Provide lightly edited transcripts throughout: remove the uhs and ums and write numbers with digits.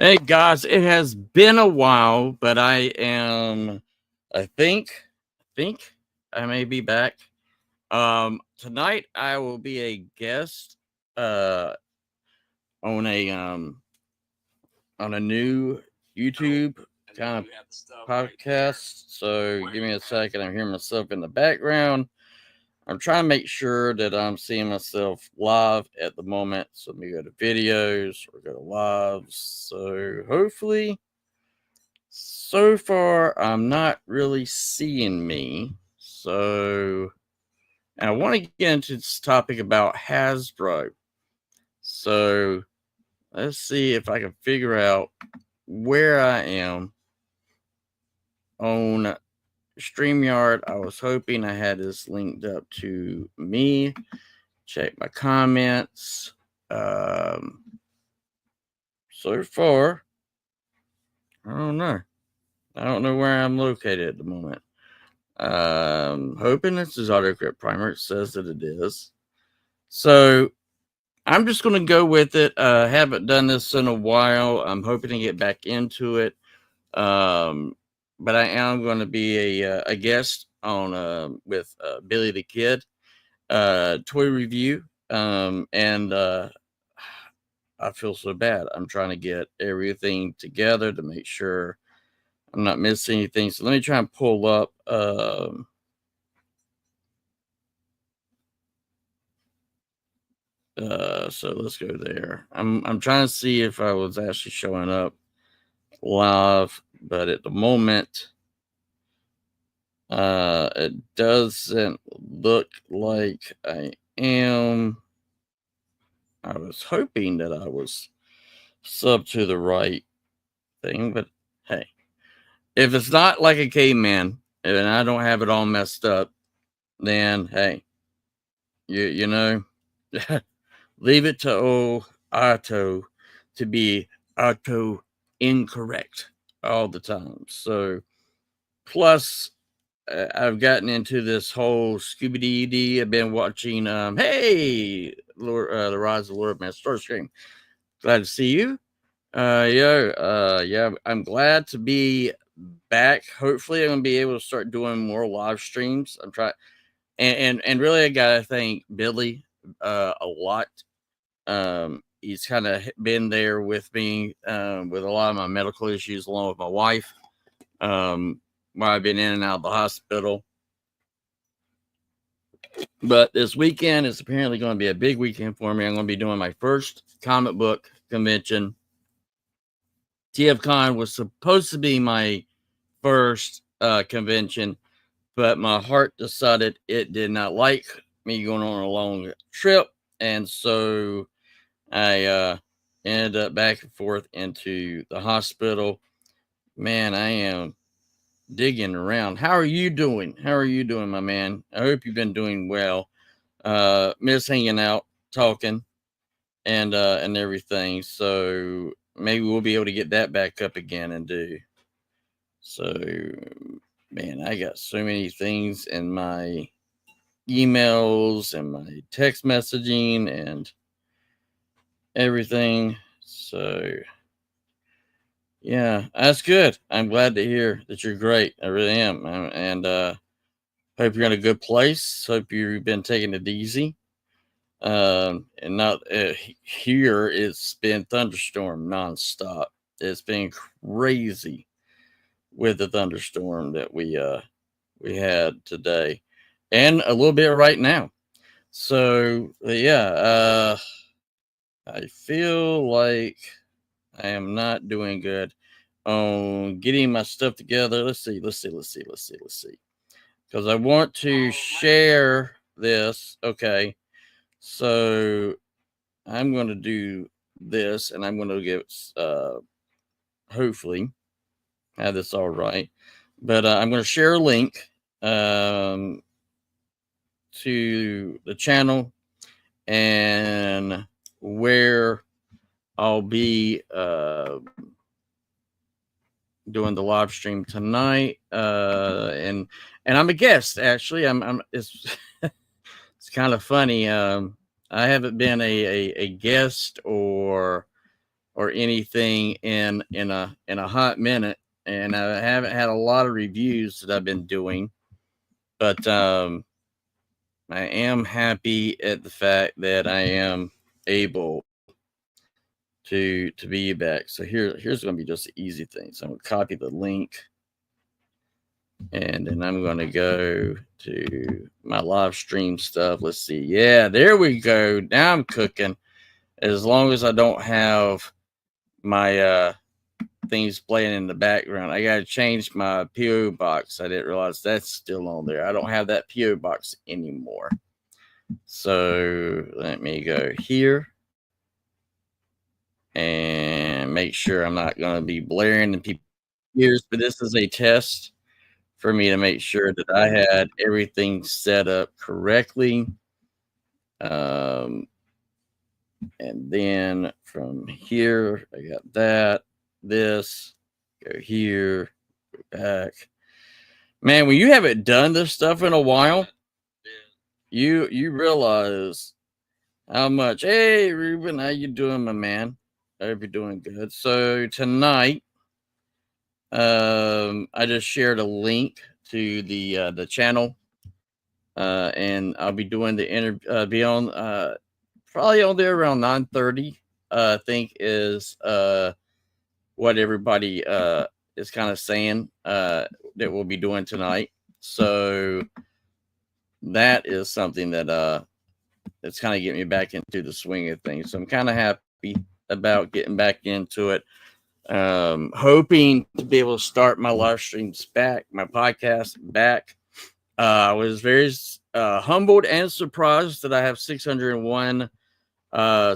Hey guys, it has been a while, but I think I may be back. Tonight I will be a guest uh on a new YouTube kind of podcast. So give me a second. I'm hearing myself in the background. I'm trying to make sure that I'm seeing myself live at the moment. So let me go to videos or go to lives. So hopefully, so far, I'm not really seeing me. So, and I want to get into this topic about Hasbro. So, let's see if I can figure out where I am on StreamYard. I was hoping I had this linked up to me. Check my comments. So far, I don't know. I don't know where I'm located at the moment. Hoping this is Autocorrect Primer. It says that it is. So I'm just going to go with it. Haven't done this in a while. I'm hoping to get back into it. But I am going to be a guest on with Billy the Kid toy review. And I feel so bad. I'm trying to get everything together to make sure I'm not missing anything. So let me try and pull up. So let's go there. I'm trying to see if I was actually showing up live, but at the moment, it doesn't look like I am. I was hoping that I was sub to the right thing, but hey, if it's not like a caveman and I don't have it all messed up, then hey, you know, leave it to old Otto to be auto incorrect all the time. So, plus, I've gotten into this whole Scooby Doo. I've been watching, hey, the Rise of Lord Man Starscream. Glad to see you. Yeah, I'm glad to be back. Hopefully, I'm gonna be able to start doing more live streams. I'm trying, and really, I gotta thank Billy a lot. He's kind of been there with me with a lot of my medical issues, along with my wife. While I've been in and out of the hospital. But this weekend is apparently going to be a big weekend for me. I'm going to be doing my first comic book convention. TFCon was supposed to be my first convention, but my heart decided it did not like me going on a long trip. And so I ended up back and forth into the hospital. Man, I am digging around. How are you doing? How are you doing, my man? I hope you've been doing well. Miss hanging out, talking, and everything. So maybe we'll be able to get that back up again and do. So, man, I got so many things in my emails and my text messaging and everything. So, yeah, that's good. I'm glad to hear that you're great. I really am. And hope you're in a good place. Hope you've been taking it easy. And not here. It's been thunderstorm nonstop. It's been crazy with the thunderstorm that we had today, and a little bit right now. So yeah, I feel like I am not doing good on getting my stuff together. Let's see. Because I want to share this. Okay. So I'm going to do this and I'm going to get, hopefully, have this all right. But I'm going to share a link to the channel and where I'll be doing the live stream tonight. And I'm a guest, actually. I'm it's it's kind of funny. I haven't been a guest or or anything in a hot minute, and I haven't had a lot of reviews that I've been doing, but I am happy at the fact that I am able to be back. So here's going to be just an easy thing. So I'm going to copy the link, and then I'm going to go to my live stream stuff. Let's see. Yeah, there we go. Now I'm cooking. As long as I don't have my things playing in the background. I got to change my PO box. I didn't realize that's still on there. I don't have that PO box anymore. So let me go here and make sure I'm not going to be blaring in people's ears. But this is a test for me to make sure that I had everything set up correctly. And then from here, I got that, this, go here, go back. Man, when you haven't done this stuff in a while, you realize how much. Hey, Ruben, how you doing, my man? I hope you're doing good. So tonight, I just shared a link to the channel, and I'll be doing the interview. Be on probably on there around 9:30. I think is what everybody is kind of saying that we'll be doing tonight. So that is something that it's kind of getting me back into the swing of things. So I'm kind of happy about getting back into it. Hoping to be able to start my live streams back, my podcast back. I was very humbled and surprised that I have 601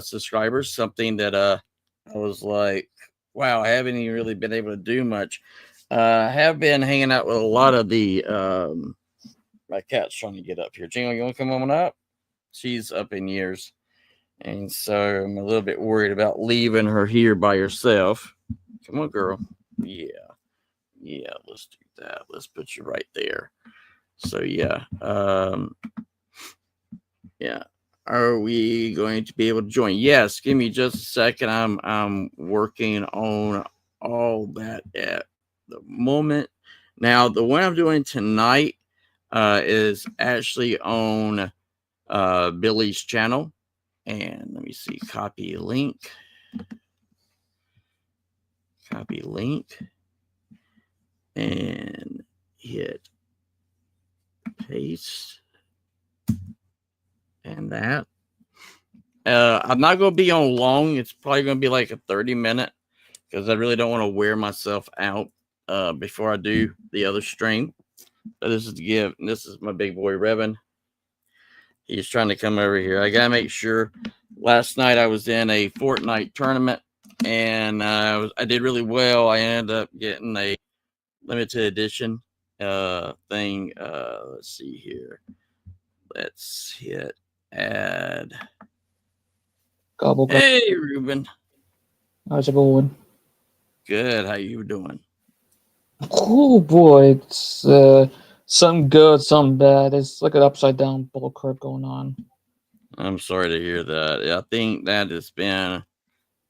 subscribers, something that I was like, wow, I haven't even really been able to do much. I have been hanging out with a lot of the my cat's trying to get up here. Jingle, you want to come on up? She's up in years, and so I'm a little bit worried about leaving her here by herself. Come on, girl. Yeah, let's do that. Let's put you right there. So yeah, yeah. Are we going to be able to join? Yes. Give me just a second. I'm working on all that at the moment. Now, the one I'm doing tonight is actually on Billy's channel. And let me see. Copy link. And hit paste. And that. I'm not going to be on long. It's probably going to be like a 30-minute because I really don't want to wear myself out before I do the other stream. So this is to give. This is my big boy Revan. He's trying to come over here. I got to make sure. Last night I was in a Fortnite tournament and I did really well. I ended up getting a limited edition thing. Let's see here. Let's hit add. Hey, Ruben. How's it going? Good. How you doing? Oh boy, it's some good, some bad. It's like an upside down bull curve going on. I'm sorry to hear that. I think that has been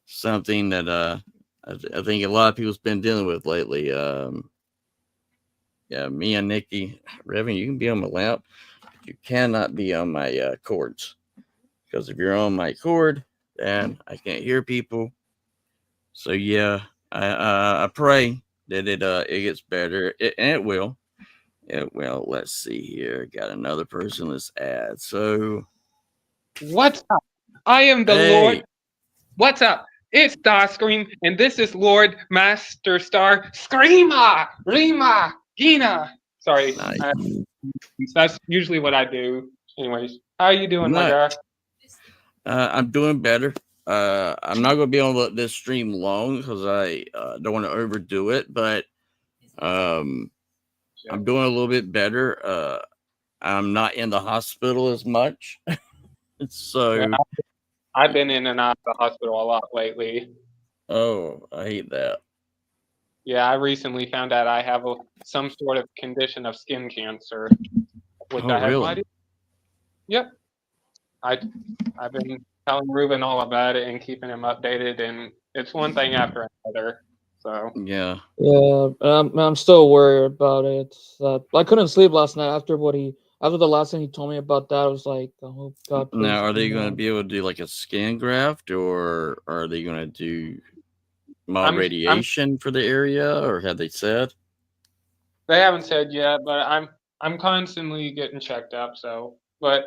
something that I think a lot of people's been dealing with lately. Yeah, me and Nikki, Revan, you can be on my lap. You cannot be on my cords because if you're on my cord, then I can't hear people. So yeah, I pray that it gets better, and it will. It will. Let's see here. Got another person. Let's add. So what's up? I am the Lord. What's up? It's Starscream, and this is Lord Master Star Screamer Rima Gina. Sorry, Nice. that's usually what I do. Anyways, how are you doing, my guy? I'm doing better. I'm not going to be on this stream long because I don't want to overdo it, but I'm doing a little bit better. I'm not in the hospital as much. So yeah, I've been in and out of the hospital a lot lately. Oh, I hate that. Yeah, I recently found out I have some sort of condition of skin cancer, which I have no idea. Yep. I've been telling Ruben all about it and keeping him updated, and it's one thing after another. So Yeah. Yeah, I'm still worried about it. I couldn't sleep last night after the last thing he told me about that. I was like, oh God, Now, please. are they Come going to on. be able to do like a skin graft, or are they going to do mild I'm radiation for the area, or have they said? they haven't said yet, but I'm constantly getting checked up. So, but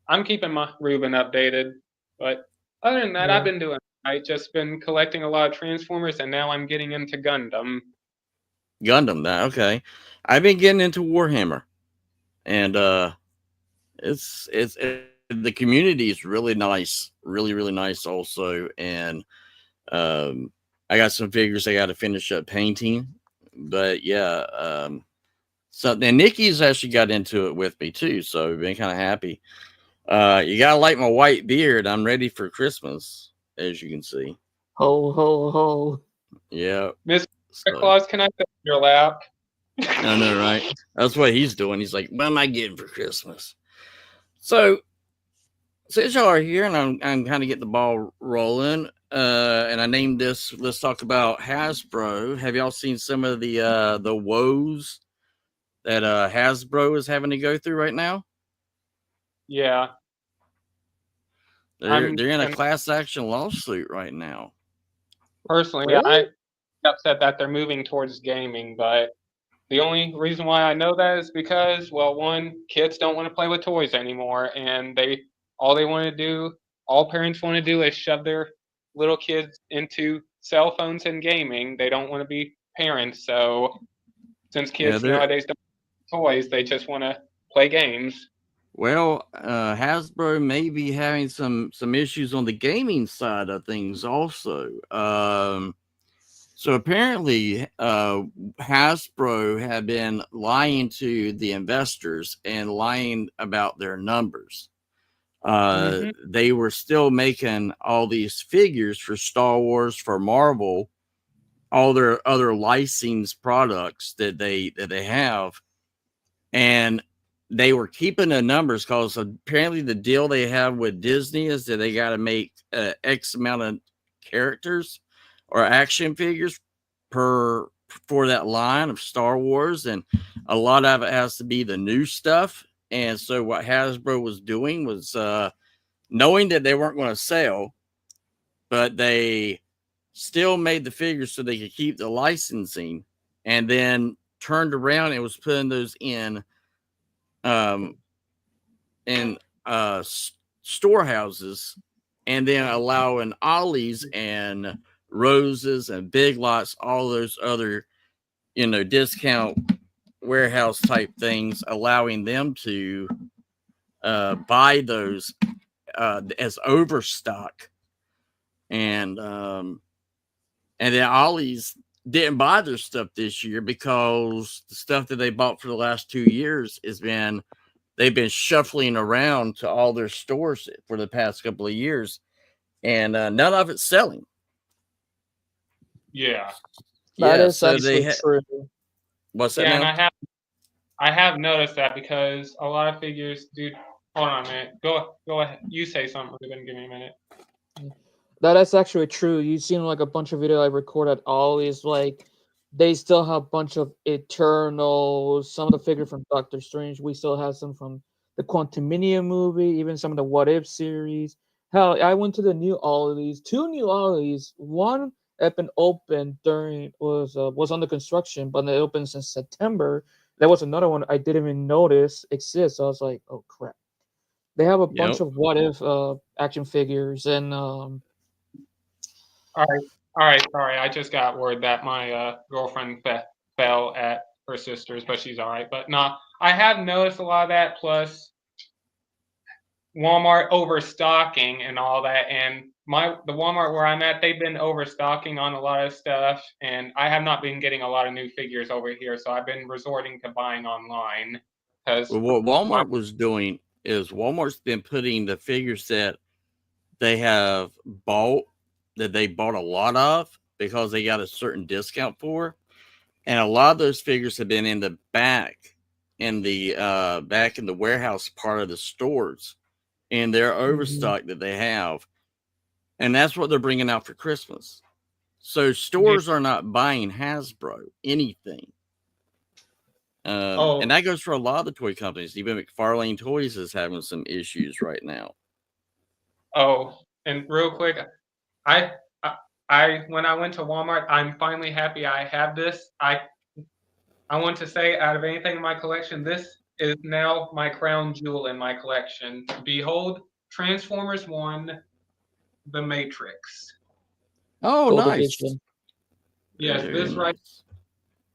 I'm keeping my Ruben updated. But other than that, I've Yeah. been doing. I just been collecting a lot of Transformers, and now I'm getting into Gundam. Gundam, that okay. I've been getting into Warhammer, and the community is really nice, really nice also. And um, I got some figures I got to finish up painting, but yeah, so then Nikki's actually got into it with me too, so we've been kind of happy. You gotta like my white beard. I'm ready for Christmas, as you can see. Ho ho ho. Yeah. Mr. So Claus, can I sit in your lap? I know, right? That's what he's doing. He's like, "What am I getting for Christmas?" So since y'all are here, and I'm kind of getting the ball rolling, and I named this. Let's talk about Hasbro. Have y'all seen some of the woes that Hasbro is having to go through right now? Yeah, They're in a and class action lawsuit right now. personally, Really? I'm upset that they're moving towards gaming, but the only reason why I know that is because, well, one, kids don't want to play with toys anymore, and all they want to do, all parents want to do is shove their little kids into cell phones and gaming. They don't want to be parents, so since Yeah, kids they're nowadays don't want toys, they just want to play games. well. Hasbro may be having some issues on the gaming side of things also. So apparently, Hasbro had been lying to the investors and lying about their numbers. Hmm. They were still making all these figures for Star Wars, for Marvel, all their other licensed products that they have, and they were keeping the numbers because apparently the deal they have with Disney is that they got to make X amount of characters or action figures per for that line of Star Wars, and a lot of it has to be the new stuff. And so what Hasbro was doing was knowing that they weren't going to sell, but they still made the figures so they could keep the licensing, and then turned around and was putting those um in storehouses, and then allowing Ollie's and Roses and Big Lots, all those other discount warehouse type things, allowing them to buy those as overstock. And then Ollie's didn't buy their stuff this year because the stuff that they bought for the last 2 years they've been shuffling around to all their stores for the past couple of years, and none of it's selling. Yeah, That Yeah, is so actually true. what's that yeah, and now? I have noticed that because a lot of figures do. Hold on a minute. Go ahead. You say something. Ruben. Give me a minute. That is actually true. You've seen like a bunch of video I recorded all these like they still have a bunch of Eternals, some of the figure from Doctor Strange. We still have some from the Quantumania movie, even some of the What If series. Hell, I went to the new Ollies, two new Ollies. One had been opened during was under construction, but it opened since September. There was another one I didn't even notice exists. So I was like, oh crap. They have a bunch Yep. of What If action figures and All right. All right. Sorry, I just got word that my girlfriend fell at her sister's, but she's all right. But no, I have noticed a lot of that. Plus, Walmart overstocking and all that. And the Walmart where I'm at, they've been overstocking on a lot of stuff, and I have not been getting a lot of new figures over here. So I've been resorting to buying online because Well, what my Walmart was doing is Walmart's been putting the figures that they have bought, that they bought a lot of because they got a certain discount for, and a lot of those figures have been in the back in the warehouse part of the stores, and their Mhm. overstock that they have. And that's what they're bringing out for Christmas. So stores are not buying Hasbro anything. And that goes for a lot of the toy companies. Even McFarlane Toys is having some issues right now. Oh, and real quick, I when I went to Walmart, I'm finally happy I have this. I want to say, out of anything in my collection, this is now my crown jewel in my collection. Behold, Transformers 1, The Matrix. Oh, Gold nice. edition. Yes, Very this right. nice.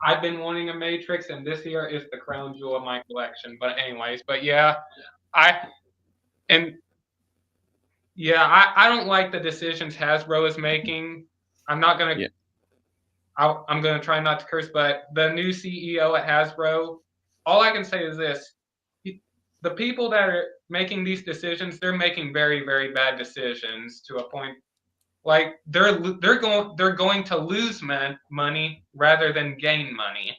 I've been wanting a Matrix, and this here is the crown jewel of my collection. But anyways, but yeah, I don't like the decisions Hasbro is making. I'm not gonna. Yeah. I'm gonna try not to curse, but the new CEO at Hasbro, all I can say is this: the people that are making these decisions, they're making very, very bad decisions to a point. Like they're going to lose money rather than gain money.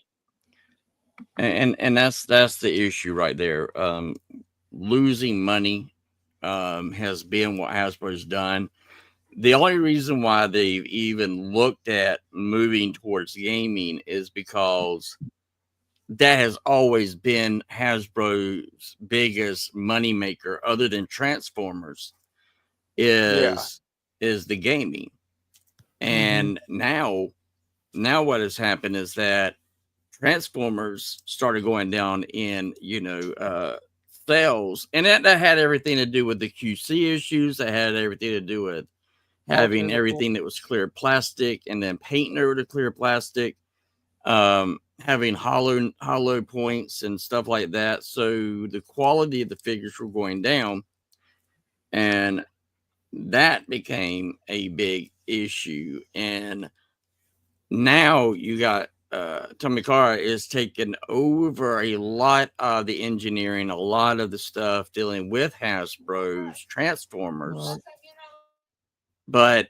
And that's the issue right there. Losing money has been what Hasbro's done. The only reason why they've even looked at moving towards gaming is because that has always been Hasbro's biggest moneymaker, other than Transformers, is the gaming. And now what has happened is that Transformers started going down in, sales, and that had everything to do with the QC issues. That had everything to do with having everything that was clear plastic and then painting over the clear plastic, having hollow points and stuff like that. So the quality of the figures were going down, and that became a big issue. And now you got Tomikara is taking over a lot of the engineering, a lot of the stuff dealing with Hasbro's Transformers. But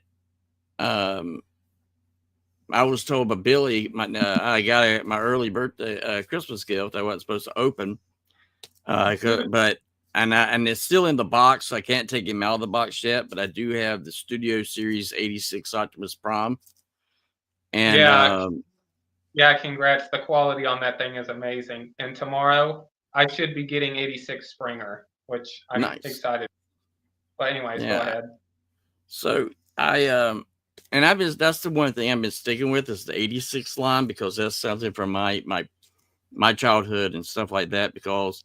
I was told by Billy, I got my early birthday Christmas gift. I wasn't supposed to open, but and it's still in the box. So I can't take him out of the box yet. But I do have the Studio Series 86 Optimus Prime. And congrats. The quality on that thing is amazing. And tomorrow I should be getting 86 Springer, which I'm excited. But anyways, go ahead. So that's the one thing I've been sticking with is the 86 line, because that's something from my childhood and stuff like that, because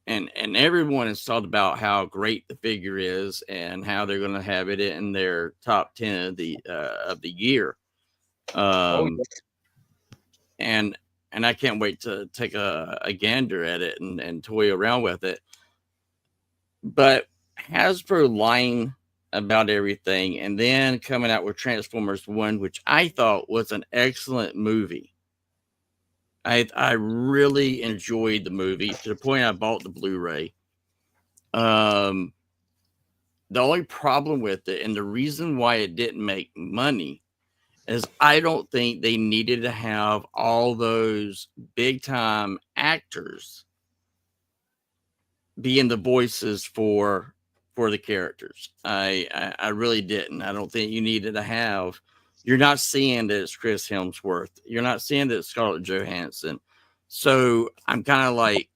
and everyone has talked about how great the figure is and how they're going to have it in their top 10 of the year. And I can't wait to take a gander at it and toy around with it. But Hasbro lying about everything and then coming out with Transformers 1, which I thought was an excellent movie. I really enjoyed the movie to the point I bought the Blu-ray. The only problem with it, and the reason why it didn't make money, is I don't think they needed to have all those big time actors being the voices for the characters. I really didn't. I don't think you needed to have. You're not seeing that it's Chris Hemsworth. You're not seeing that it's Scarlett Johansson. So I'm kind of like,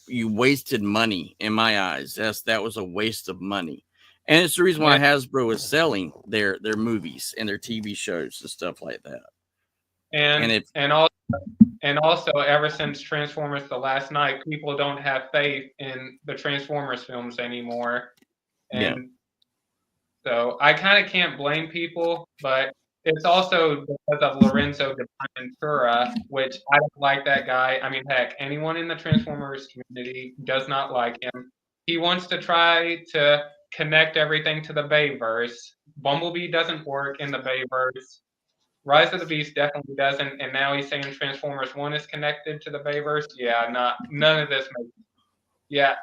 you wasted money in my eyes. That was a waste of money. And it's the reason why Hasbro is selling their movies and their TV shows and stuff like that. And also, ever since Transformers: The Last Night, people don't have faith in the Transformers films anymore. And so I kind of can't blame people, but it's also because of Lorenzo de Ventura, which I don't like that guy. I mean, heck, anyone in the Transformers community does not like him. He wants to try to connect everything to the Bayverse. Bumblebee doesn't work in the Bayverse. Rise of the Beast definitely doesn't, and now he's saying Transformers 1 is connected to the Bayverse. Yeah, none of this makes. Yeah,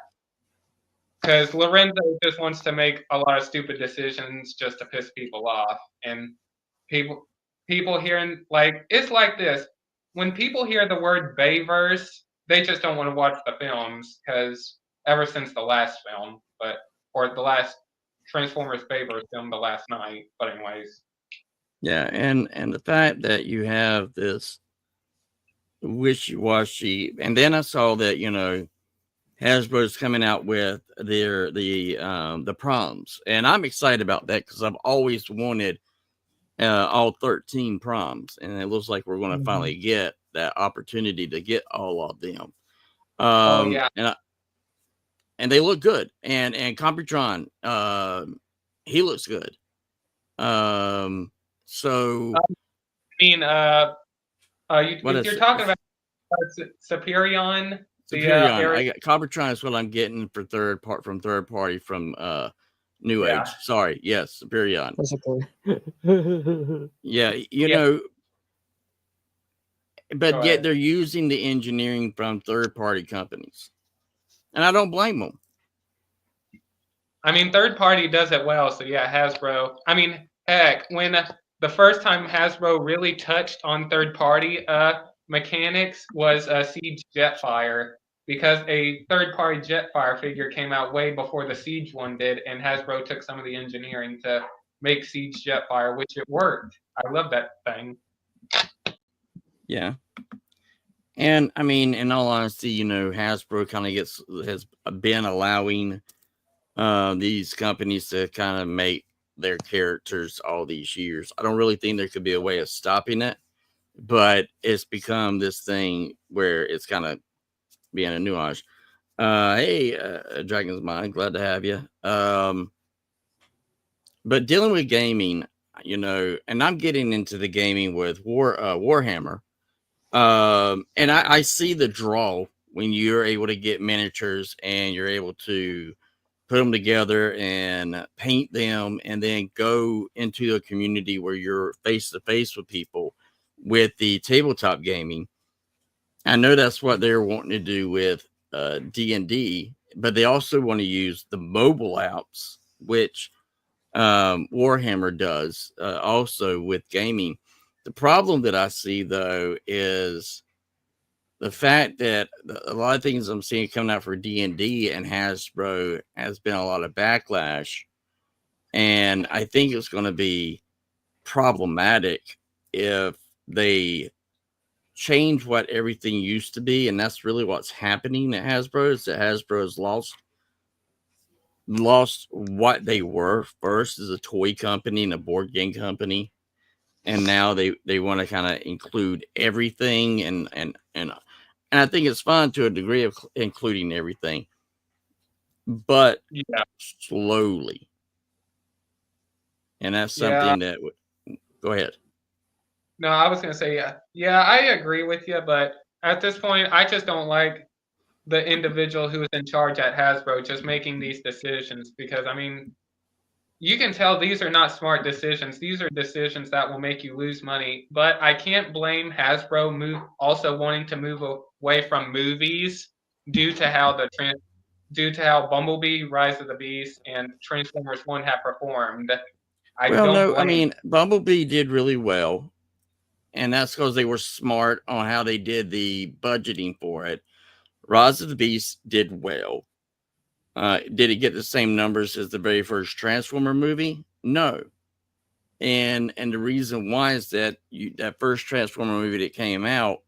because Lorenzo just wants to make a lot of stupid decisions just to piss people off, and people hearing, like, it's like this: when people hear the word Bayverse, they just don't want to watch the films, because ever since the last film, or the last Transformers favors them the last night. But anyways. Yeah, and the fact that you have this wishy-washy, and then I saw that, you know, Hasbro's coming out with the proms, and I'm excited about that because I've always wanted all 13 proms, and it looks like we're going to finally get that opportunity to get all of them. Oh yeah, and they look good, and Computron, he looks good. So you're talking about Superion. Superion. I got Computron is what I'm getting for third party from New Age. Sorry, yes, Superion. That's okay. Yeah, you know, but yet they're using the engineering from third party companies, and I don't blame them. I mean, third party does it well, so yeah, Hasbro. I mean, heck, when the first time Hasbro really touched on third party mechanics was Siege Jetfire, because a third party Jetfire figure came out way before the Siege one did, and Hasbro took some of the engineering to make Siege Jetfire, which it worked. I love that thing. Yeah. And I mean, in all honesty, you know, Hasbro kind of has been allowing these companies to kind of make their characters all these years. I don't really think there could be a way of stopping it, but it's become this thing where it's kind of being a nuance. Hey, Dragon's Mind, glad to have you. But dealing with gaming, you know, and I'm getting into the gaming with Warhammer. And I see the draw when you're able to get miniatures and you're able to put them together and paint them and then go into a community where you're face to face with people with the tabletop gaming. I know that's what they're wanting to do with D&D, but they also want to use the mobile apps, which Warhammer does also with gaming. The problem that I see, though, is the fact that a lot of things I'm seeing coming out for D&D and Hasbro has been a lot of backlash. And I think it's going to be problematic if they change what everything used to be. And that's really what's happening at Hasbro, is that Hasbro has lost what they were first as a toy company and a board game company. And now they want to kind of include everything, and I think it's fine to a degree of including everything, but slowly. And that's something that go ahead. No, I was gonna say yeah, I agree with you, but at this point, I just don't like the individual who is in charge at Hasbro just making these decisions, because I mean, you can tell these are not smart decisions. These are decisions that will make you lose money. But I can't blame Hasbro also wanting to move away from movies due to how Bumblebee, Rise of the Beast, and Transformers 1 have performed. I mean, Bumblebee did really well, and that's because they were smart on how they did the budgeting for it. Rise of the Beast did well. Did it get the same numbers as the very first Transformer movie? No. And the reason why is that that first Transformer movie that came out,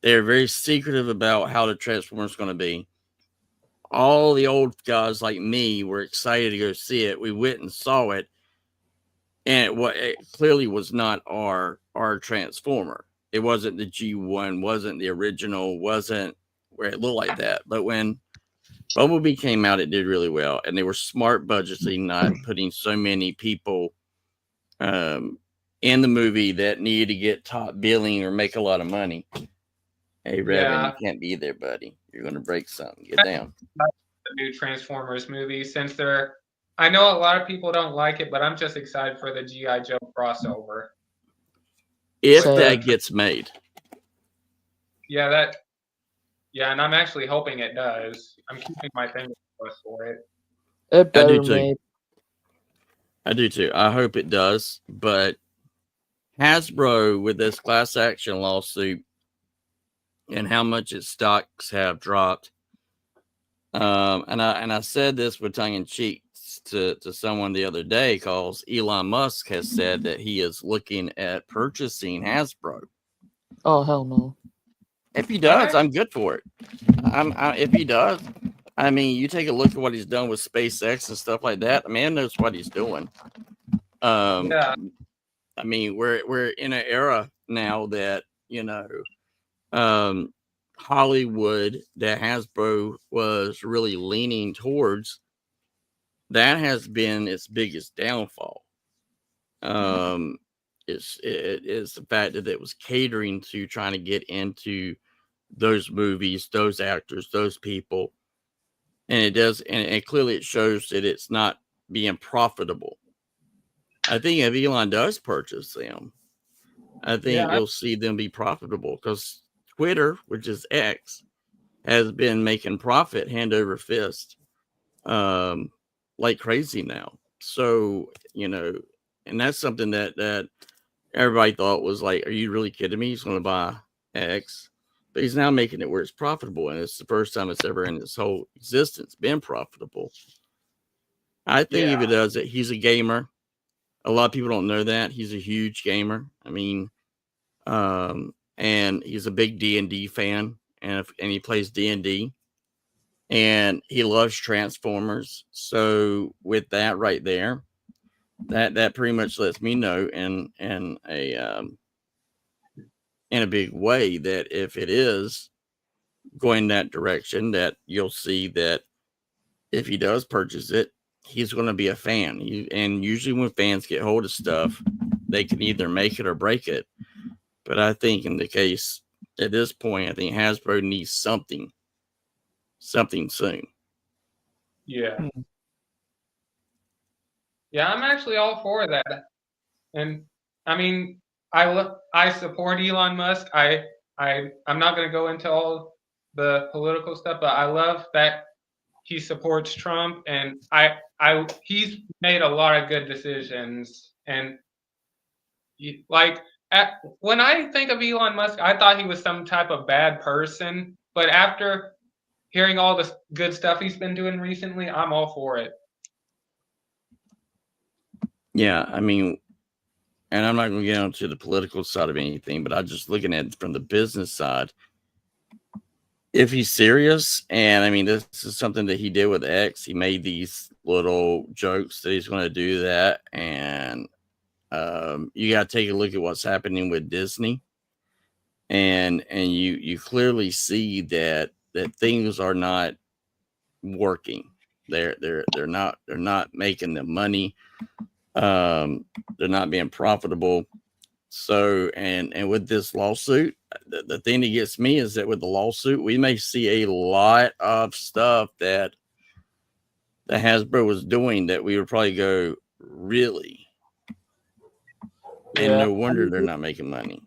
they're very secretive about how the Transformers going to be. All the old guys like me were excited to go see it. We went and saw it, and it clearly was not our Transformer. It wasn't the G1, wasn't the original, wasn't where it looked like that. But when Bumblebee came out, it did really well, and they were smart budgeting, not putting so many people in the movie that needed to get top billing or make a lot of money. Hey, Revan, you can't be there, buddy. You're going to break something. Get down. The new Transformers movie, since I know a lot of people don't like it, but I'm just excited for the G.I. Joe crossover. If that gets made. Yeah, and I'm actually hoping it does. I'm keeping my fingers crossed for it. It better made. I do too. I hope it does. But Hasbro, with this class action lawsuit and how much its stocks have dropped, and I said this with tongue in cheek to someone the other day, because Elon Musk has said that he is looking at purchasing Hasbro. Oh hell no! If he does, I'm good for it. If he does, I mean, you take a look at what he's done with SpaceX and stuff like that. The man knows what he's doing. Yeah. I mean, we're in an era now that, you know, Hollywood, that Hasbro was really leaning towards, that has been its biggest downfall. It is the fact that it was catering to trying to get into those movies, those actors, those people, and it does, and clearly it shows that it's not being profitable. I think if Elon does purchase them, I think you'll see them be profitable, because Twitter, which is X, has been making profit hand over fist, like crazy now. So, you know, and that's something that everybody thought was like, are you really kidding me? He's going to buy X. But he's now making it where it's profitable, and it's the first time it's ever in its whole existence been profitable. I think if he does it, he's a gamer. A lot of people don't know that. He's a huge gamer. I mean, and he's a big D&D fan, and he plays D&D, and he loves Transformers. So with that right there, that pretty much lets me know in a big way that if it is going that direction, that you'll see that if he does purchase it, he's going to be a fan. And usually when fans get hold of stuff, they can either make it or break it. But I think in the case at this point, I think Hasbro needs something soon. Yeah. Yeah, I'm actually all for that. And I mean, I support Elon Musk. I'm not going to go into all the political stuff, but I love that he supports Trump, and he's made a lot of good decisions. And when I think of Elon Musk, I thought he was some type of bad person, but after hearing all the good stuff he's been doing recently, I'm all for it. Yeah, I mean, and I'm not going to get onto the political side of anything, but I'm just looking at it from the business side. If he's serious, and I mean, this is something that he did with X, he made these little jokes that he's going to do that. And you got to take a look at what's happening with Disney. And you clearly see that things are not working. They're not making the money. They're not being profitable. So, and with this lawsuit, the thing that gets me is that with the lawsuit, we may see a lot of stuff that the Hasbro was doing that we would probably go, really? And no wonder they're not making money.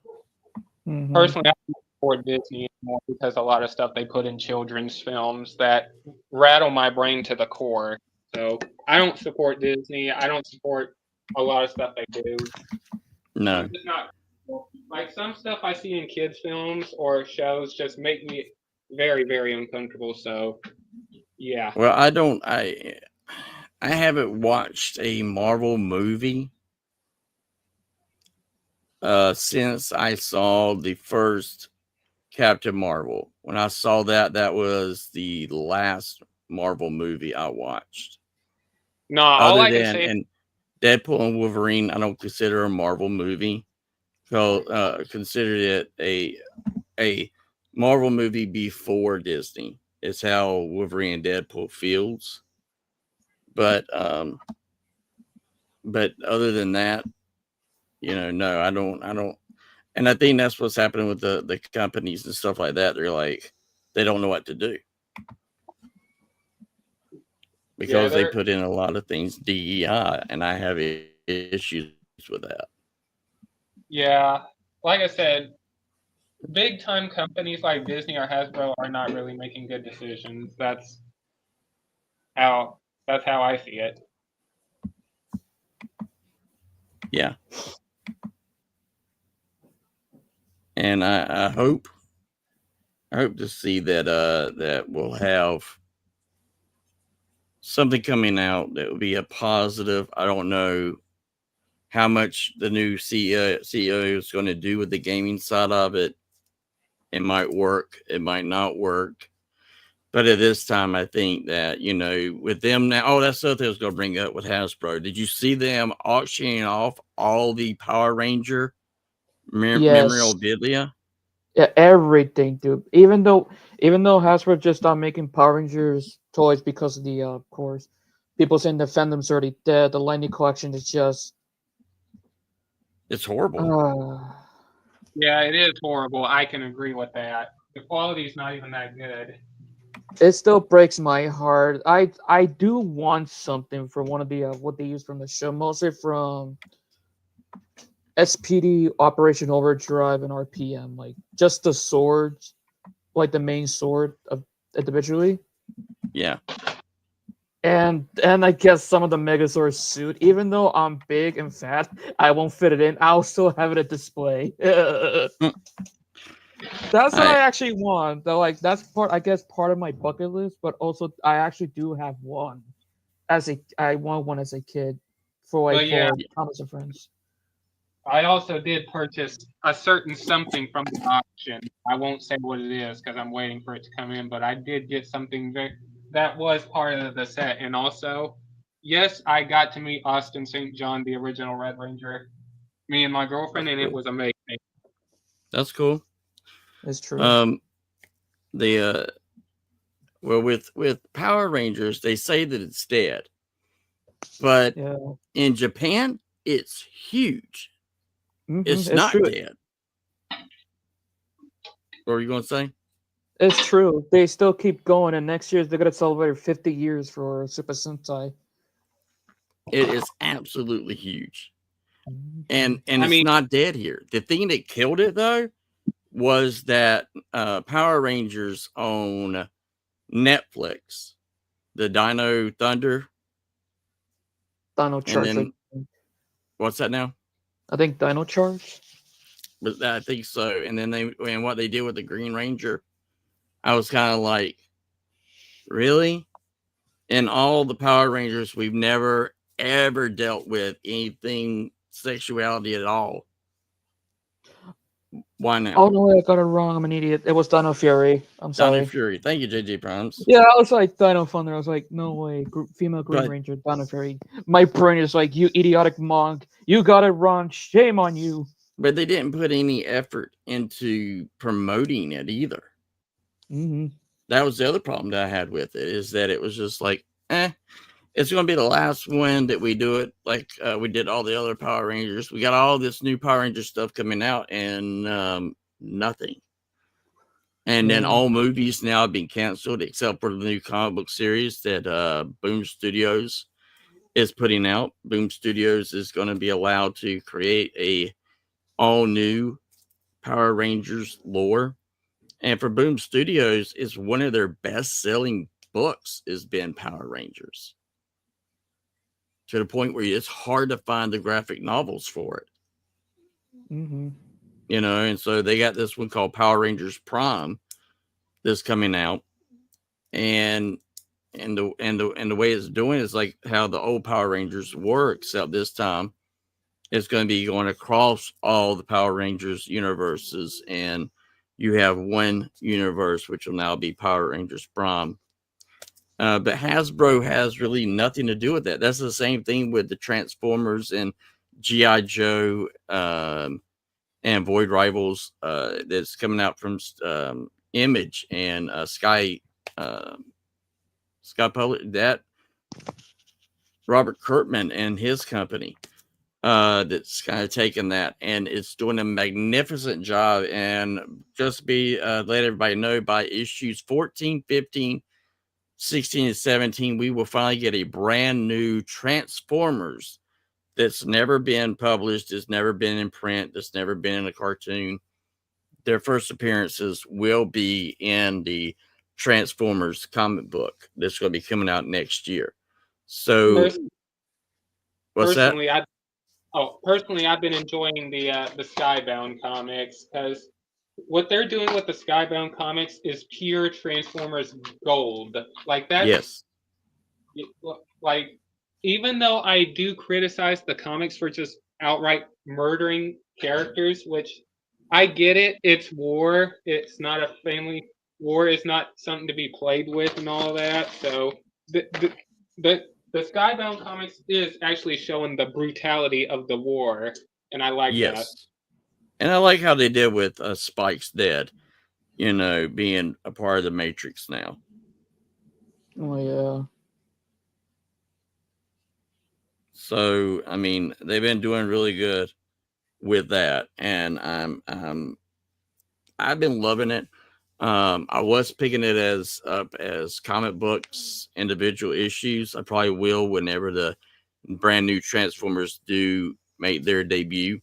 Mm-hmm. Personally, I don't support Disney anymore because a lot of stuff they put in children's films that rattle my brain to the core. So I don't support Disney. I don't support a lot of stuff they do. No. I'm just not, like, some stuff I see in kids' films or shows just make me very, very uncomfortable. So, yeah. Well, I haven't watched a Marvel movie since I saw the first Captain Marvel. When I saw that was the last Marvel movie I watched. No, all I can say, and Deadpool and Wolverine, I don't consider a Marvel movie. So consider it a Marvel movie before Disney. It's how Wolverine and Deadpool feels. But other than that, you know, no, I don't. And I think that's what's happening with the companies and stuff like that. They're like, they don't know what to do because they put in a lot of things DEI, and I have issues with that. Yeah, like I said, big time companies like Disney or Hasbro are not really making good decisions. That's how I see it. Yeah. And I hope to see that that we'll have something coming out that would be a positive. I don't know how much the new CEO is going to do with the gaming side of it. It might work, it might not work. But at this time, I think that, with them now, that's the other thing I was going to bring up with Hasbro. Did you see them auctioning off all the Power Ranger Yes. memorabilia? Yeah, everything, dude. Even though Hasbro just stopped making Power Rangers toys because of the of course, people saying the fandom's already dead. The Lightning collection is just It's horrible. Yeah, it is horrible. I can agree with that. The quality is not even that good. It still breaks my heart. I do want something from one of the what they use from the show, mostly from SPD, Operation Overdrive, and RPM. Like just the swords, like the main sword of individually. Yeah. And I guess some of the Megazord suit, even though I'm big and fat, I won't fit it in. I'll still have it at display. That's what I actually want. Though, like that's I guess, part of my bucket list. But also, I actually do have one. I want one as a kid for Thomas and Friends. I also did purchase a certain something from the auction. I won't say what it is because I'm waiting for it to come in, but I did get something that was part of the set. And also, yes, I got to meet Austin St. John, the original Red Ranger, me and my girlfriend, and it was amazing. That's cool. It's true. With Power Rangers, they say that it's dead, but in Japan, it's huge. It's not true. dead. What were you going to say? It's true. They still keep going, and next year they're going to celebrate 50 years for Super Sentai. It is absolutely huge. And it's not dead here. The thing that killed it, though, was that Power Rangers on Netflix, the Dino Thunder. Dino Charge. What's that now? I think Dino Charge. But I think so. And then what they did with the Green Ranger, I was kind of like, really? In all the Power Rangers, we've never ever dealt with anything sexuality at all. Why not? Oh no, I got it wrong. I'm an idiot. It was Dino Fury. I'm sorry. Dino Fury. Thank you, JJ Primes. Yeah, I was like Dino Thunder. I was like, no way. Female Green Ranger, Dino Fury. My brain is like, you idiotic monk. You got it wrong. Shame on you. But they didn't put any effort into promoting it either. Mm-hmm. That was the other problem that I had with it, is that it was just like, it's going to be the last one that we do it like we did all the other Power Rangers. We got all this new Power Ranger stuff coming out and nothing. And then all movies now have been canceled except for the new comic book series that Boom Studios is putting out. Boom Studios is going to be allowed to create a all new Power Rangers lore. And for Boom Studios, it's one of their best selling books has been Power Rangers. To the point where it's hard to find the graphic novels for it. Mm-hmm. And so they got this one called Power Rangers Prime that's coming out. And the way it's doing is like how the old Power Rangers were, except this time it's going to be going across all the Power Rangers universes, and you have one universe which will now be Power Rangers Prime. But Hasbro has really nothing to do with that. That's the same thing with the Transformers and G.I. Joe and Void Rivals that's coming out from Image and Sky Public. That Robert Kirkman and his company that's kind of taken that, and it's doing a magnificent job. And just let everybody know, by issues 14, 15, 16 and 17, we will finally get a brand new Transformers that's never been published, that's never been in print, that's never been in a cartoon. Their first appearances will be in the Transformers comic book that's going to be coming out next year. So, what's that? Personally, I've been enjoying the Skybound comics, because what they're doing with the Skybound comics is pure Transformers gold. Like that. Yes. like, even though I do criticize the comics for just outright murdering characters, which I get it, it's war. It's not a family war. Is not something to be played with and all that. So the the Skybound comics is actually showing the brutality of the war, and I like that. Yes. And I like how they did with Spike's dead, being a part of the Matrix now. Oh yeah. So, I mean, they've been doing really good with that, and I've been loving it. I was picking it as up as comic books, individual issues. I probably will whenever the brand new Transformers do make their debut.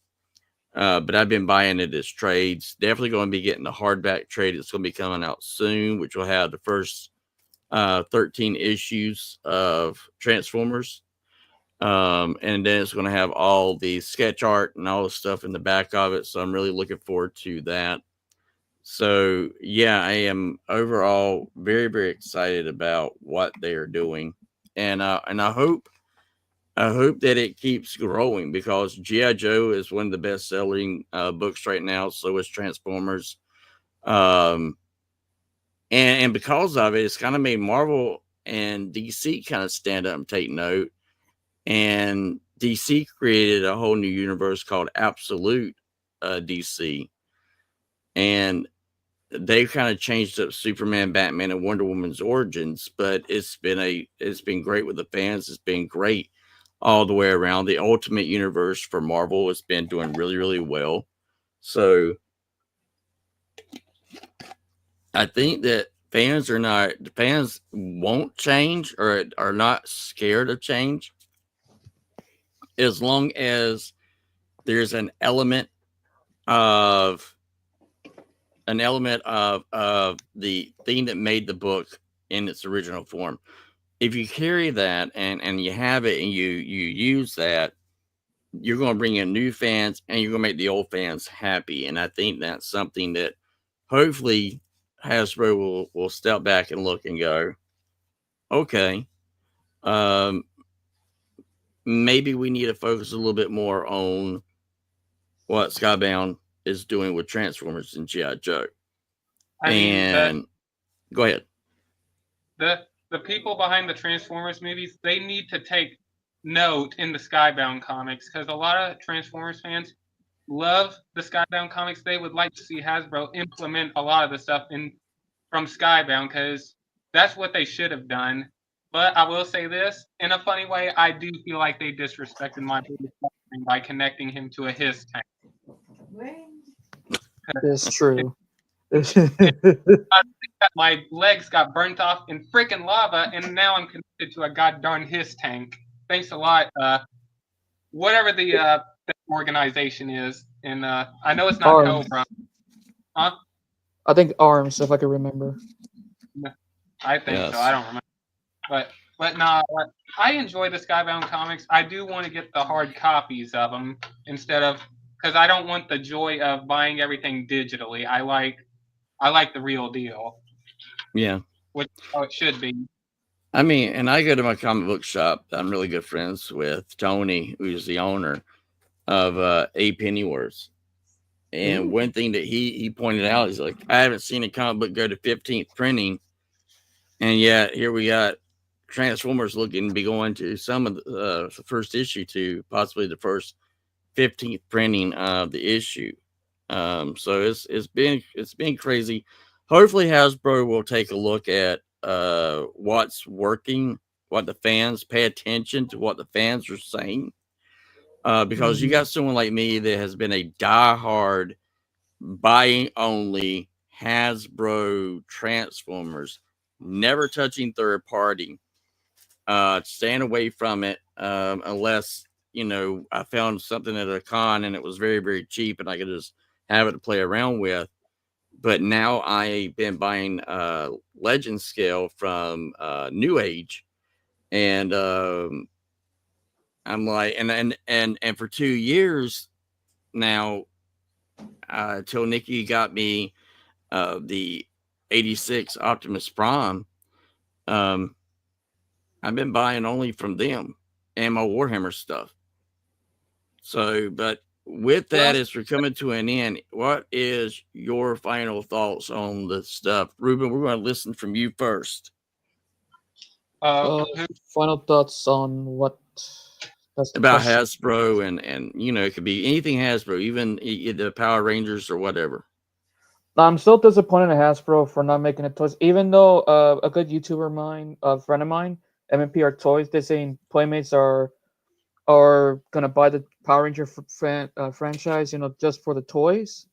But I've been buying it as trades. Definitely going to be getting the hardback trade. It's going to be coming out soon, which will have the first 13 issues of Transformers. And then it's going to have all the sketch art and all the stuff in the back of it. So I'm really looking forward to that. So yeah, I am overall very, very excited about what they are doing. And I hope that it keeps growing, because G.I. Joe is one of the best selling books right now. So is Transformers. And because of it, it's kind of made Marvel and DC kind of stand up and take note. And DC created a whole new universe called Absolute DC. And they kind of changed up Superman, Batman, and Wonder Woman's origins, but it's been great with the fans. It's been great all the way around. The Ultimate Universe for Marvel has been doing really, really well. So I think that fans won't change, or are not scared of change, as long as there's an element of the thing that made the book in its original form. If you carry that and you have it and you use that, you're going to bring in new fans and you're going to make the old fans happy. And I think that's something that hopefully Hasbro will step back and look and go, okay, maybe we need to focus a little bit more on what Skybound is doing with Transformers and G.I. Joe. Go ahead. The people behind the Transformers movies, they need to take note in the Skybound comics, because a lot of Transformers fans love the Skybound comics. They would like to see Hasbro implement a lot of the stuff from Skybound, because that's what they should have done. But I will say this, in a funny way, I do feel like they disrespected my by connecting him to a Hiss tank. That's true. My legs got burnt off in freaking lava, and now I'm connected to a goddamn Hiss tank. Thanks a lot, whatever the organization is, and I know it's not Arms. Cobra. Huh? I think Arms, if I can remember. I think so. I don't remember. But no, I enjoy the Skybound comics. I do want to get the hard copies of them instead of, because I don't want the joy of buying everything digitally. I like the real deal. Yeah. Which is how it should be. I mean, and I go to my comic book shop. I'm really good friends with Tony, who's the owner of A Pennyworth. And one thing that he pointed out is, like, I haven't seen a comic book go to 15th printing, and yet here we got Transformers looking to be going to some of the first issue to possibly the first 15th printing of the issue. So it's been crazy. Hopefully Hasbro will take a look at what's working, what the fans pay attention to, what the fans are saying. Because you got someone like me that has been a diehard buying only Hasbro Transformers, never touching third party, staying away from it unless I found something at a con and it was very, very cheap and I could just have it to play around with. But now I've been buying Legend Scale from New Age, and I'm like, and for 2 years now, till Nikki got me the 86 Optimus Prime. I've been buying only from them and my Warhammer stuff. So, but with that, as we're coming to an end, what is your final thoughts on the stuff? Ruben, we're going to listen from you first. Final thoughts on what? That's the About question. Hasbro and it could be anything Hasbro, even the Power Rangers or whatever. I'm still disappointed at Hasbro for not making it toys, even though a good YouTuber of mine, a friend of mine, MMPR Toys, they're saying Playmates are gonna buy the Power Ranger franchise, just for the toys.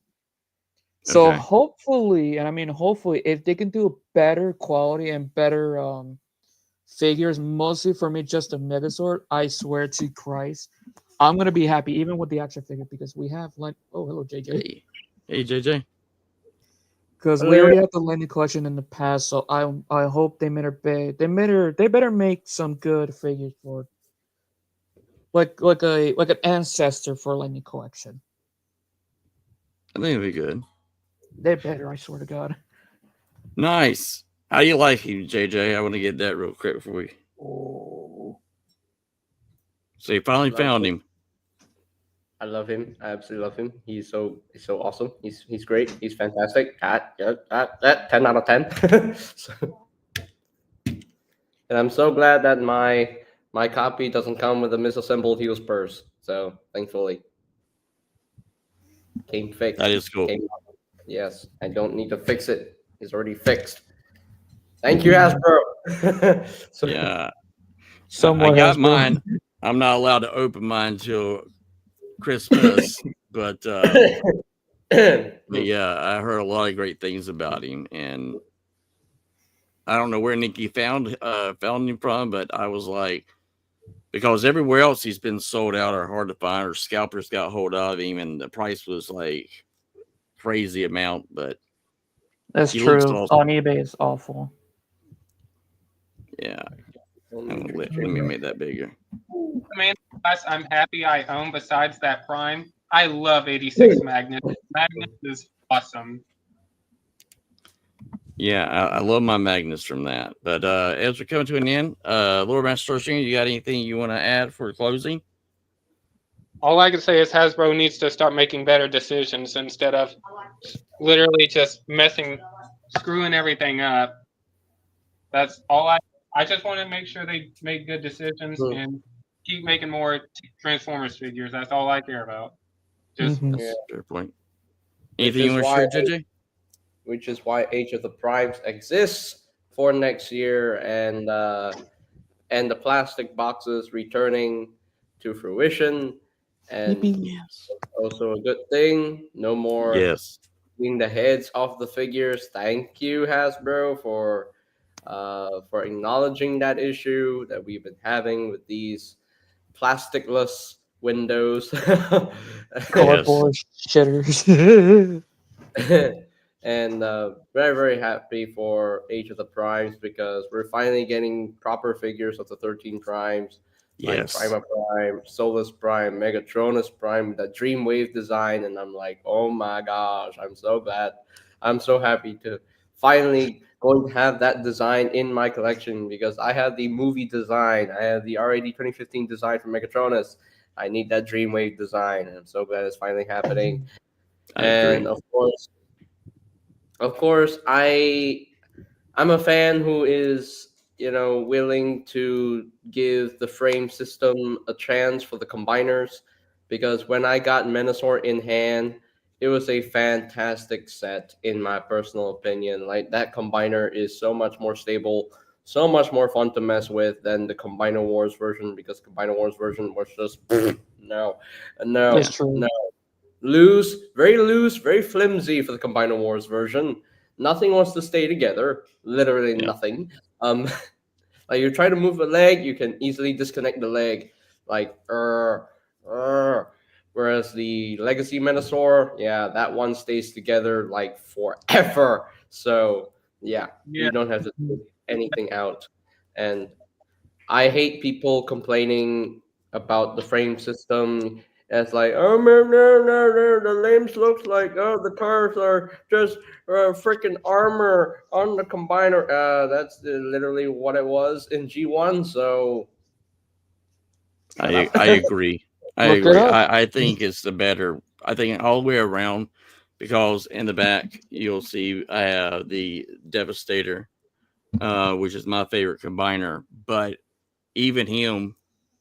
So Okay. hopefully, and I mean hopefully, if they can do better quality and better figures, mostly for me, just a Megazord, I swear to Christ, I'm gonna be happy even with the action figure because we have hello JJ. Hey JJ. Because we already had the Lightning collection in the past, so I hope they they better make some good figures for like an ancestor for Lightning collection. I think it'll be good. They better, I swear to God. Nice. How do you like him, JJ? I want to get that real quick before we. Oh. So you finally found him. I love him. I absolutely love him. He's so awesome. He's great. He's fantastic. 10 out of 10. And I'm so glad that my copy doesn't come with a misassembled heel spurs. So thankfully, came fixed. That is cool. Yes, I don't need to fix it. It's already fixed. Thank you, Hasbro. Yeah. Somewhat I got Hasbro. mine. I'm not allowed to open mine until Christmas, but yeah, I heard a lot of great things about him, and I don't know where Nikki found him from, but I was like, because everywhere else he's been sold out or hard to find, or scalpers got hold of him, and the price was like crazy amount. But That's he true. looks awesome. On eBay, it's awful. Yeah. Let me make that bigger. Man, I'm happy I own besides that Prime. I love 86 Magnus. Magnus is awesome. Yeah, I love my Magnus from that. But as we're coming to an end, Lord Master Senior, you got anything you want to add for closing? All I can say is Hasbro needs to start making better decisions instead of literally just screwing everything up. That's all I just want to make sure they make good decisions and keep making more Transformers figures. That's all I care about. Just fair point. Anything you want to share, JJ? Which is why Age of the Primes exists for next year, and the plastic boxes returning to fruition, and also a good thing. No more cutting the heads off the figures. Thank you, Hasbro, for acknowledging that issue that we've been having with these plasticless windows. Cardboard shitters. And very, very happy for Age of the Primes because we're finally getting proper figures of the 13 Primes. Like Prima Prime, Solus Prime, Megatronus Prime, the Dreamwave design. And I'm like, oh my gosh, I'm so glad. I'm so happy to finally going to have that design in my collection because I have the movie design. I have the RAD 2015 design for Megatronus. I need that Dreamwave design. And I'm so glad it's finally happening. And of course, I'm a fan who is, willing to give the frame system a chance for the combiners, because when I got Menasor in hand, it was a fantastic set in my personal opinion. Like, that combiner is so much more stable, so much more fun to mess with than the Combiner Wars version, because Combiner Wars version was just no. Loose, very flimsy for the Combiner Wars version. Nothing wants to stay together. Literally nothing. Like, you try to move a leg, you can easily disconnect the leg. Like, whereas the Legacy Menasor, that one stays together like forever. So you don't have to take anything out. And I hate people complaining about the frame system And it's like, oh no, the limbs looks like the cars are just freaking armor on the combiner. That's literally what it was in G1. So I agree. I Look it agree. up. I think it's the better. I think all the way around, because in the back you'll see I have the Devastator, which is my favorite combiner. But even him,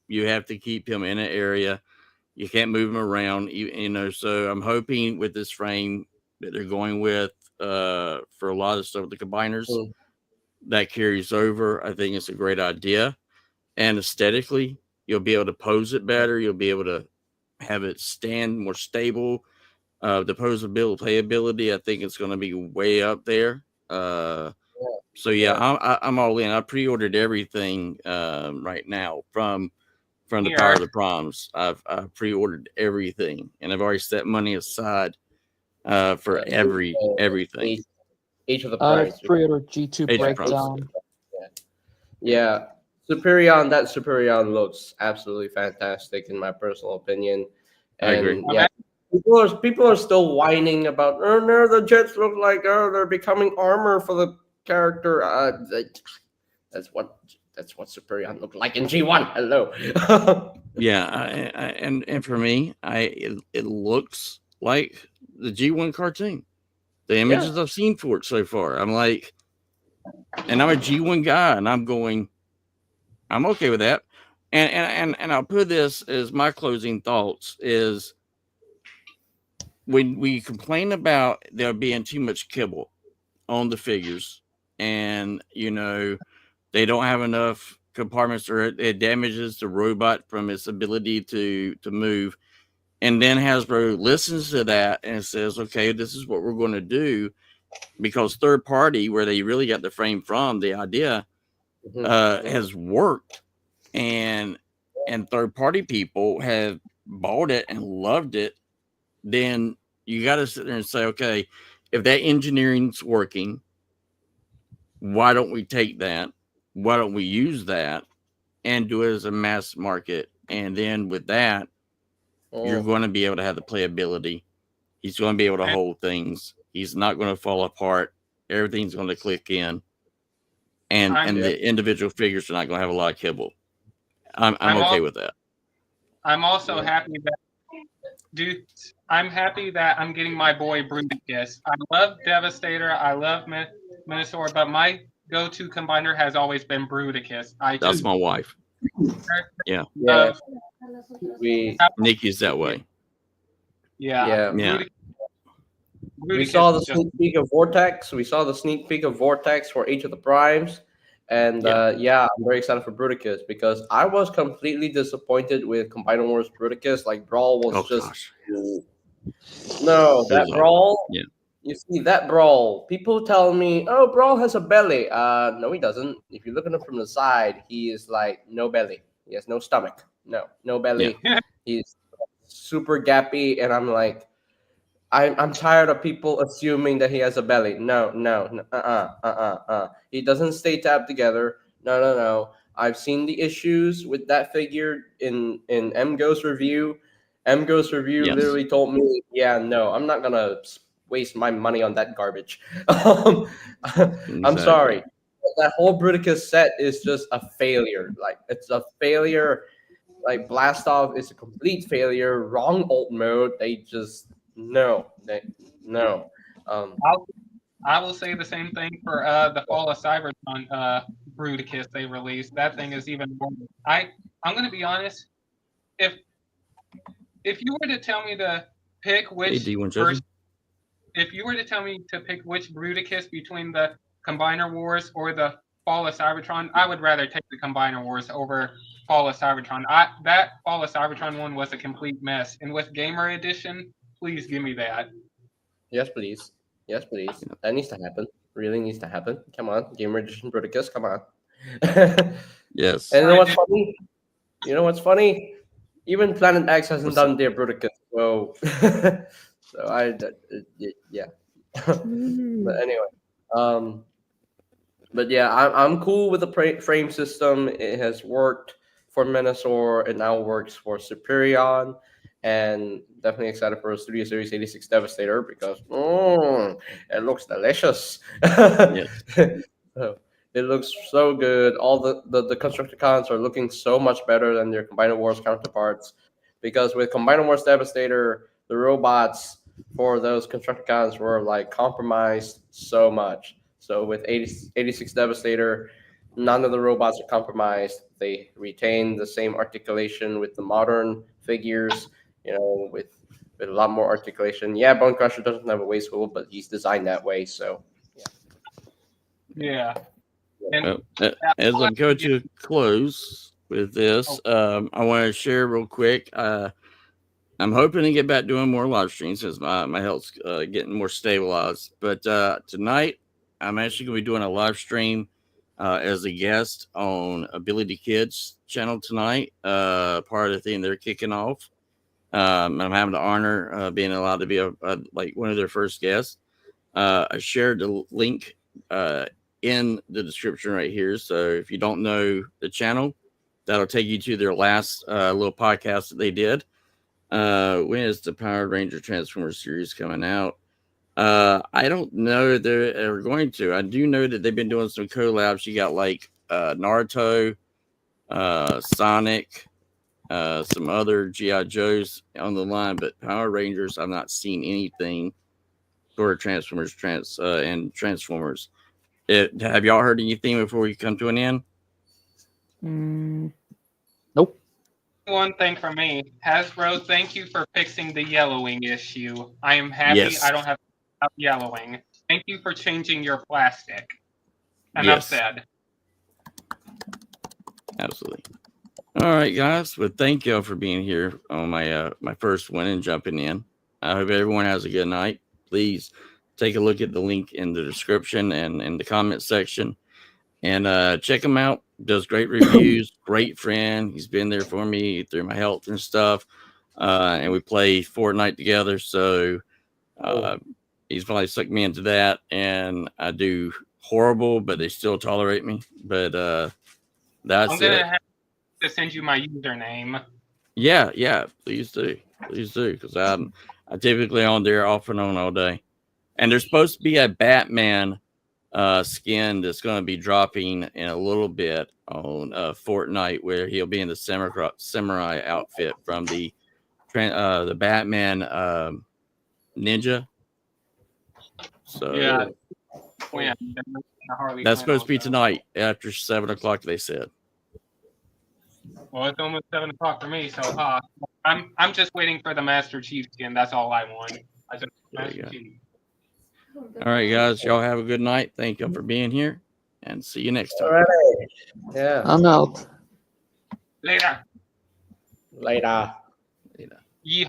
you have to keep him in an area. You can't move him around. So I'm hoping with this frame that they're going with for a lot of stuff, the combiners that carries over. I think it's a great idea, and aesthetically, you'll be able to pose it better. You'll be able to have it stand more stable. The posability, playability, I think it's going to be way up there. So I'm all in. I pre-ordered everything right now from the Power of the Proms. I've pre-ordered everything, and I've already set money aside for everything. Each of the I primes. pre-ordered G2 Age of Proms. Breakdown. Yeah. Superion, that Superion looks absolutely fantastic in my personal opinion. And I agree. yeah, people are still whining about no, the jets look like they're becoming armor for the character. That's what Superion looked like in G1. Hello. Yeah, and for me, it looks like the G1 cartoon. The images I've seen for it so far, I'm like, and I'm a G1 guy, and I'm going, I'm okay with that. And I'll put this as my closing thoughts is when we complain about there being too much kibble on the figures, and they don't have enough compartments, or it damages the robot from its ability to move. And then Hasbro listens to that and says, okay, this is what we're going to do, because third party, where they really got the frame from, the idea has worked, and third party people have bought it and loved it. Then you got to sit there and say, okay, if that engineering's working, why don't we take that? Why don't we use that and do it as a mass market? And then with that, you're going to be able to have the playability. He's going to be able to hold things. He's not going to fall apart. Everything's going to click in. And the individual figures are not going to have a lot of kibble. I'm okay with that. I'm also happy that, I'm happy that I'm getting my boy Bruticus. I love Devastator. I love Minosaur, but my go-to combiner has always been Bruticus. That's my wife. Yeah. Nikki's that way. Yeah. We saw the sneak peek of Vortex. We saw the sneak peek of Vortex for each of the primes. And I'm very excited for Bruticus, because I was completely disappointed with Combiner Wars Bruticus. Like, Brawl was that Brawl. Yeah. You see that Brawl? People tell me, "Oh, Brawl has a belly." No, he doesn't. If you look at him from the side, he is like no belly. He has no stomach. No belly. Yeah. He's super gappy, and I'm like, I'm tired of people assuming that he has a belly. No. He doesn't stay tabbed together. No. I've seen the issues with that figure in MGo's review. MGo's review literally told me, no, I'm not gonna waste my money on that garbage. I'm sorry. That whole Bruticus set is just a failure. Like, it's a failure. Like, Blast Off is a complete failure. Wrong ult mode. They just no. I will say the same thing for the Fall of Cybertron Bruticus they released. That thing is even more. I'm gonna be honest. If you were to tell me to pick which if you were to tell me to pick which Bruticus between the Combiner Wars or the Fall of Cybertron, I would rather take the Combiner Wars over Fall of Cybertron. That Fall of Cybertron one was a complete mess, and with Gamer Edition, please give me that. Yes, please. That needs to happen. Really needs to happen. Come on, Gamer Edition Bruticus. Come on. Yes. And you know what's funny? Even Planet X hasn't done their Bruticus. So, But anyway, but yeah, I'm cool with the frame system. It has worked for Minosaur. It now works for Superion. And definitely excited for a Studio Series 86 Devastator because it looks delicious. Yes. So, it looks so good. All the Constructicons are looking so much better than their Combiner Wars counterparts. Because with Combiner Wars Devastator, the robots for those Constructicons were like compromised so much. So with 86 Devastator, none of the robots are compromised. They retain the same articulation with the modern figures, with a lot more articulation. Yeah, Bone Crusher doesn't have a waist hole, but he's designed that way. So Yeah. And As I'm going to close with this, I want to share real quick. I'm hoping to get back doing more live streams since my health's getting more stabilized. But tonight, I'm actually going to be doing a live stream as a guest on Ability Kids channel tonight. Part of the thing they're kicking off. I'm having the honor being allowed to be like one of their first guests. I shared the link in the description right here. So if you don't know the channel, that'll take you to their last little podcast that they did. When is the Power Ranger Transformers series coming out? I don't know if they're ever going to. I do know that they've been doing some collabs. You got like Naruto, Sonic, some other G.I. Joes on the line, but Power Rangers, I've not seen anything for Transformers and Transformers. Have y'all heard anything before we come to an end? Nope. one thing for me, Hasbro, thank you for fixing the yellowing issue. I am happy I don't have to stop yellowing. Thank you for changing your plastic. Enough said. Absolutely. All right, guys. Well, thank y'all for being here on my my first one and jumping in. I hope everyone has a good night. Please take a look at the link in the description and in the comment section, and check him out. Does great reviews. Great friend. He's been there for me through my health and stuff. And we play Fortnite together. So he's probably sucked me into that, and I do horrible, but they still tolerate me. But that's I'm gonna have to send you my username. Yeah, please do, because I'm typically on there off and on all day. And there's supposed to be a Batman skin that's going to be dropping in a little bit on Fortnite, where he'll be in the samurai outfit from the Batman ninja. So yeah, that's supposed to be tonight after 7 o'clock. They said. Well, it's almost 7 o'clock for me, so I'm just waiting for the Master Chief skin. That's all I want. I just Master Chief. All right, guys. Y'all have a good night. Thank you for being here, and see you next time. all right, yeah, I'm out. Later. later. Yeah.